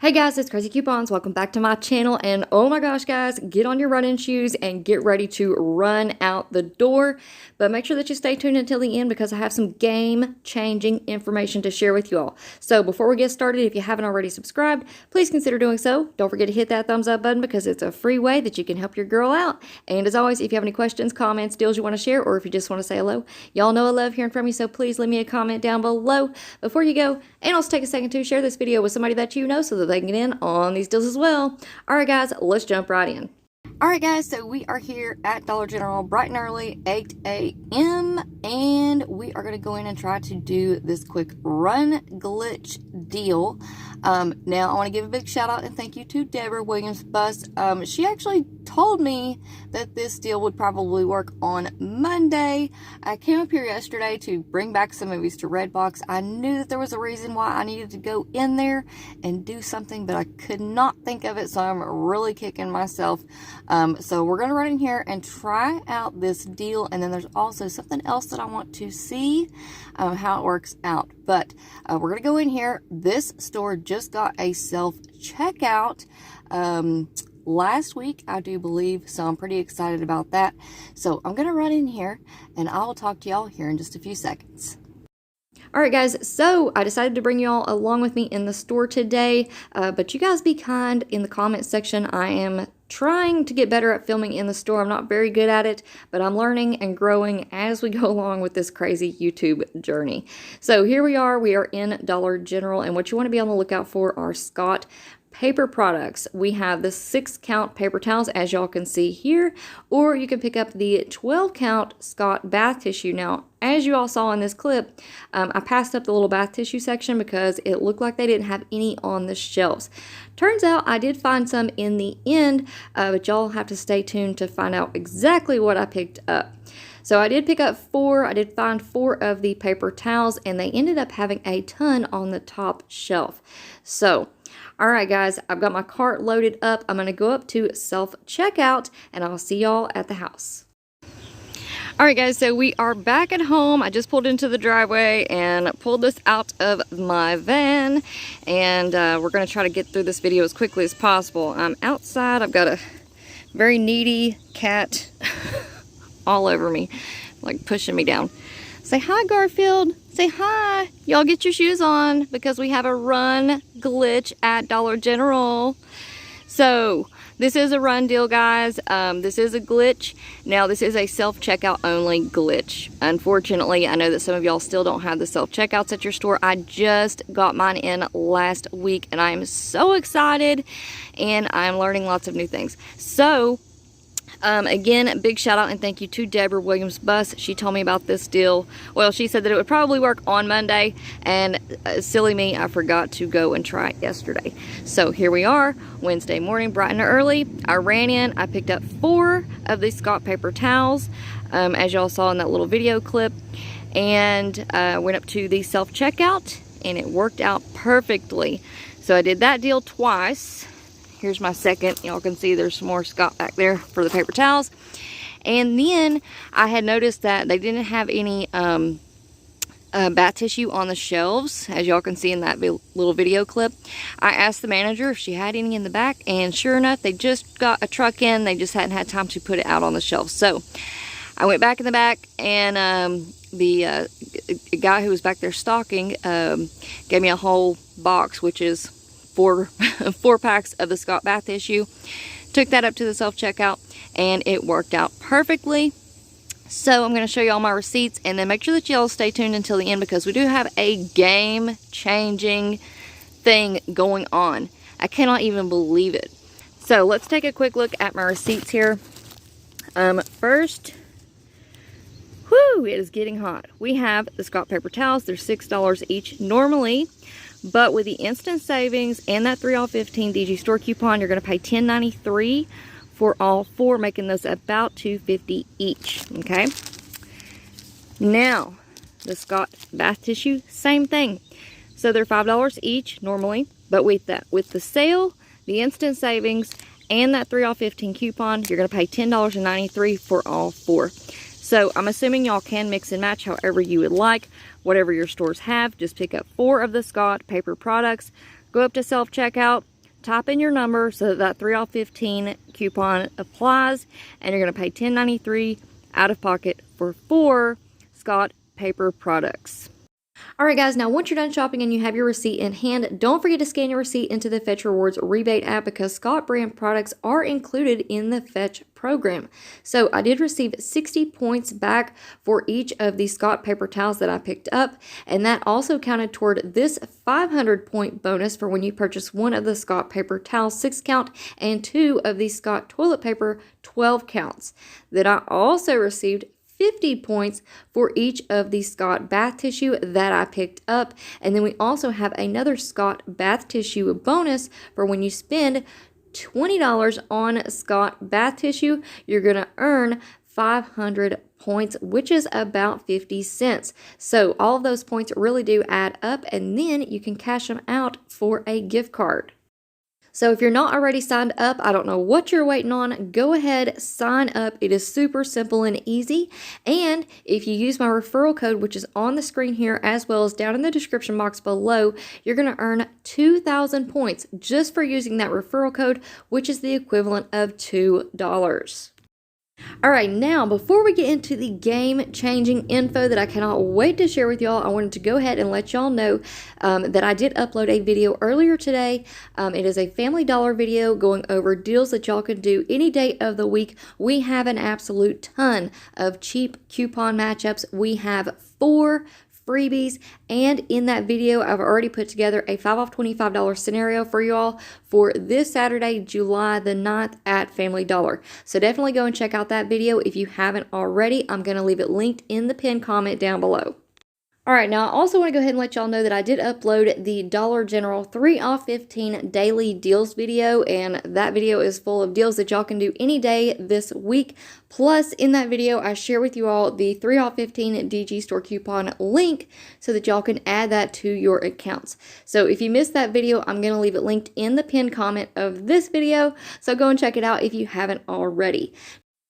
Hey guys, it's Crazy Coupons. Welcome back to my channel, and oh my gosh guys, get on your running shoes and get ready to run out the door. But make sure that you stay tuned until the end because I have some game-changing information to share with you all. So before we get started, if you haven't already subscribed, please consider doing so. Don't forget to hit that thumbs up button because it's a free way that you can help your girl out. And as always, if you have any questions, comments, deals you want to share, or if you just want to say hello, y'all know I love hearing from you, so please leave me a comment down below before you go. And also take a second to share this video with somebody that you know so that they can get in on these deals as well. Alright guys, let's jump right in. Alright guys, so we are here at Dollar General bright and early, 8 a.m. and we are going to go in and try to do this quick run glitch deal. Now I want to give a big shout out and thank you to Debra Williams Bus. She actually told me that this deal would probably work on Monday. I came up here yesterday to bring back some movies to Redbox. I knew that there was a reason why I needed to go in there and do something, but I could not think of it, so I'm really kicking myself. So we're going to run in here and try out this deal, and then there's also something else that I want to see how it works out. But we're going to go in here. This store just got a self-checkout last week, I do believe, so I'm pretty excited about that. So I'm going to run in here, and I will talk to y'all here in just a few seconds. Alright guys, so I decided to bring you all along with me in the store today, but you guys be kind in the comment section. I am trying to get better at filming in the store. I'm not very good at it, but I'm learning and growing as we go along with this crazy YouTube journey. So here we are in Dollar General, and what you want to be on the lookout for are Scott paper products. We have the 6-count paper towels, as y'all can see here, or you can pick up the 12-count Scott bath tissue. Now, as you all saw in this clip, I passed up the little bath tissue section because it looked like they didn't have any on the shelves. Turns out I did find some in the end, but y'all have to stay tuned to find out exactly what I picked up. So I did pick up 4. I did find 4 of the paper towels, and they ended up having a ton on the top shelf. So alright guys, I've got my cart loaded up. I'm going to go up to self-checkout, and I'll see y'all at the house. Alright guys, so we are back at home. I just pulled into the driveway and pulled this out of my van, and we're going to try to get through this video as quickly as possible. I'm outside. I've got a very needy cat all over me, like pushing me down. Say hi, Garfield. Say hi. Y'all get your shoes on because we have a run glitch at Dollar General. So this is a run deal, guys. This is a glitch. Now, this is a self-checkout only glitch. Unfortunately, I know that some of y'all still don't have the self-checkouts at your store. I just got mine in last week, and I am so excited, and I'm learning lots of new things. So again, big shout out and thank you to Debra Williams Bus. She told me about this deal. Well, she said that it would probably work on Monday, and silly me, I forgot to go and try it yesterday. So here we are, Wednesday morning, bright and early. I ran in, I picked up 4 of these Scott paper towels, as y'all saw in that little video clip, and went up to the self-checkout, and it worked out perfectly. So I did that deal twice. Here's my second. Y'all can see there's some more Scott back there for the paper towels. And then I had noticed that they didn't have any bath tissue on the shelves, as y'all can see in that little video clip. I asked the manager if she had any in the back, and sure enough, they just got a truck in. They just hadn't had time to put it out on the shelves. So I went back in the back, and the guy who was back there stocking gave me a whole box, which is 4 packs of the Scott bath tissue. Took that up to the self-checkout, and it worked out perfectly. So I'm going to show you all my receipts, and then make sure that y'all stay tuned until the end because we do have a game-changing thing going on. I cannot even believe it. So let's take a quick look at my receipts here. First, whoo, it is getting hot. We have the Scott paper towels. They're $6 each normally. But with the instant savings and that 3 off 15 DG store coupon, you're going to pay $10.93 for all 4, making those about $2.50 each. Okay. Now, the Scott bath tissue, same thing. So they're $5 each normally, but with the sale, the instant savings, and that 3 off 15 coupon, you're going to pay $10.93 for all 4. So I'm assuming y'all can mix and match however you would like. Whatever your stores have, just pick up 4 of the Scott paper products. Go up to self-checkout, type in your number so that 3 off 15 coupon applies, and you're going to pay $10.93 out of pocket for 4 Scott paper products. Alright guys, now once you're done shopping and you have your receipt in hand, don't forget to scan your receipt into the Fetch Rewards rebate app because Scott brand products are included in the Fetch program. So I did receive 60 points back for each of the Scott paper towels that I picked up, and that also counted toward this 500 point bonus for when you purchase 1 of the Scott paper towels 6 count and 2 of the Scott toilet paper 12 counts. That I also received 50 points for each of the Scott bath tissue that I picked up. And then we also have another Scott bath tissue bonus for when you spend $20 on Scott bath tissue, you're going to earn 500 points, which is about 50 cents. So all of those points really do add up, and then you can cash them out for a gift card. So if you're not already signed up, I don't know what you're waiting on. Go ahead, sign up. It is super simple and easy. And if you use my referral code, which is on the screen here as well as down in the description box below, you're going to earn 2,000 points just for using that referral code, which is the equivalent of $2. Alright, now before we get into the game-changing info that I cannot wait to share with y'all, I wanted to go ahead and let y'all know that I did upload a video earlier today. It is a Family Dollar video going over deals that y'all can do any day of the week. We have an absolute ton of cheap coupon matchups. We have 4 freebies, and in that video I've already put together a 5 off $25 scenario for y'all for this Saturday, July the 9th at Family Dollar. So definitely go and check out that video if you haven't already. I'm going to leave it linked in the pinned comment down below. Alright, now I also want to go ahead and let y'all know that I did upload the Dollar General 3 off 15 daily deals video, and that video is full of deals that y'all can do any day this week. Plus, in that video, I share with you all the 3 off 15 DG store coupon link so that y'all can add that to your accounts. So if you missed that video, I'm going to leave it linked in the pinned comment of this video, so go and check it out if you haven't already.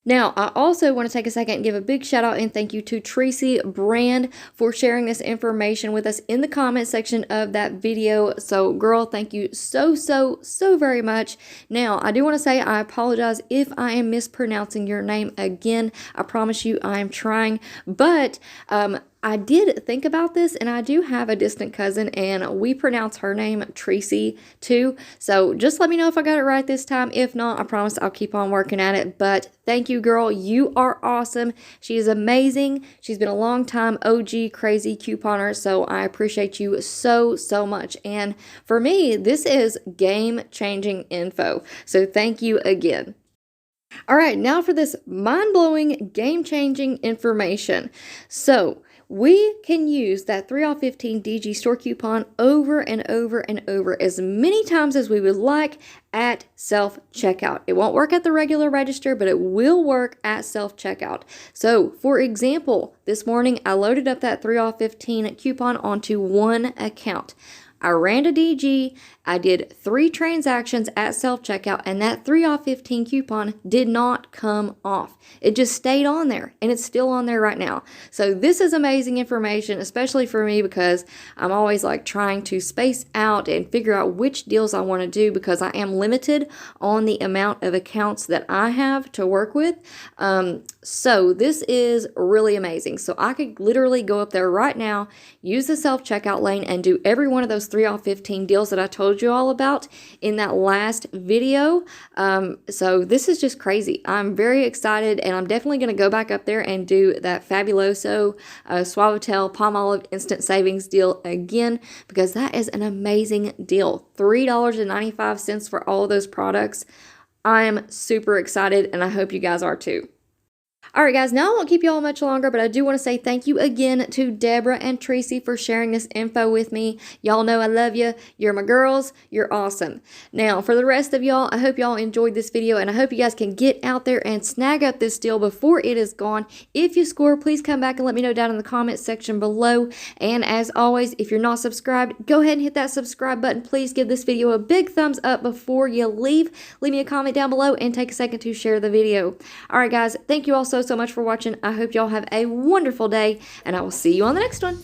Now, I also want to take a second and give a big shout out and thank you to Tracy Brand for sharing this information with us in the comment section of that video. So, girl, thank you so very much. Now, I do want to say I apologize if I am mispronouncing your name again. I promise you I am trying, but I did think about this, and I do have a distant cousin, and we pronounce her name Tracy too. So just let me know if I got it right this time. If not, I promise I'll keep on working at it. But thank you, girl. You are awesome. She is amazing. She's been a long time OG crazy couponer, so I appreciate you so much. And for me, this is game-changing info. So thank you again. Alright, now for this mind-blowing, game-changing information. So, we can use that 3 off 15 DG store coupon over and over and over as many times as we would like at self-checkout. It won't work at the regular register, but it will work at self-checkout. So, for example, this morning I loaded up that 3 off 15 coupon onto one account. I ran to DG, I did 3 transactions at self-checkout, and that 3 off 15 coupon did not come off. It just stayed on there, and it's still on there right now. So this is amazing information, especially for me because I'm always like trying to space out and figure out which deals I want to do because I am limited on the amount of accounts that I have to work with. So this is really amazing. So I could literally go up there right now, use the self-checkout lane, and do every one of those 3 off 15 deals that I told you all about in that last video. So this is just crazy. I'm very excited, and I'm definitely going to go back up there and do that Fabuloso Suavitel Palmolive Instant Savings deal again because that is an amazing deal. $3.95 for all of those products. I'm super excited, and I hope you guys are too. Alright guys, now I won't keep you all much longer, but I do want to say thank you again to Debra and Tracy for sharing this info with me. Y'all know I love you. You're my girls. You're awesome. Now, for the rest of y'all, I hope y'all enjoyed this video, and I hope you guys can get out there and snag up this deal before it is gone. If you score, please come back and let me know down in the comment section below. And as always, if you're not subscribed, go ahead and hit that subscribe button. Please give this video a big thumbs up before you leave. Leave me a comment down below and take a second to share the video. Alright guys, thank you all so much for watching. I hope y'all have a wonderful day, and I will see you on the next one.